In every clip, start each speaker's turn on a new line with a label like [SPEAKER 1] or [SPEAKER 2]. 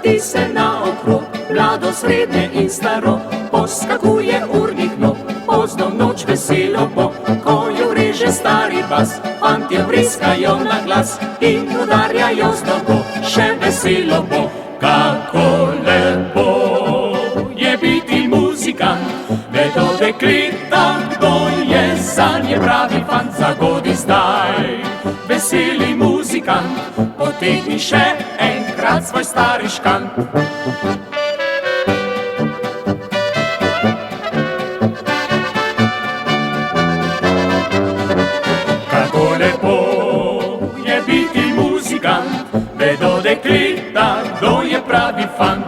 [SPEAKER 1] vrti se naokrog, mlado, srednje in staro, poskakuje urnik nog, pozno v noč veselo bo, ko jo reže stari bas, fantje vriskajo na glas in udarjajo z nogo, še veselo bo. Kako lepo je biti muzikant, vedo dekleta, kdo je zanje pravi fant, zagodi zdaj. Veseli muzikant, potegni še enkrat svoj stari škant. Kako lepo je biti muzikant, vedo dekleta, kdo je pravi fant.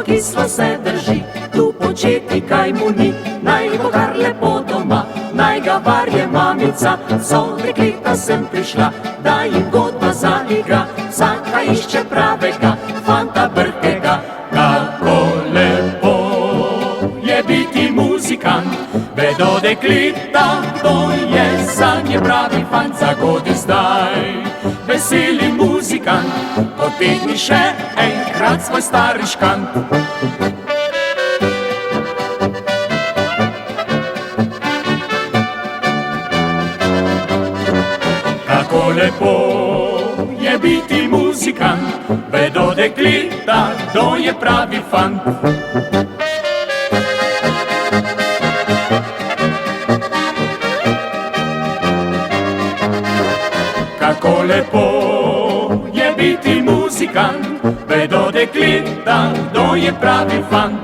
[SPEAKER 1] Kislo se drži, tu početi kaj mu ni, naj bo kar lepo doma, naj ga varje mamica. So dekleta sem prišla, da jim godba zaigra, vsaka išče pravega fanta brhkega. Kako lepo je biti muzikant, vedo dekleta, kdo je zanje pravi fant, zagodi zdaj. Veseli muzikant, potegni še enkrat svoj stari škant. Kako lepo je biti muzikant, vedo dekleta, kdo je pravi fant. Kako lepo je biti muzikant, vedo dekleta, kdo je pravi fant.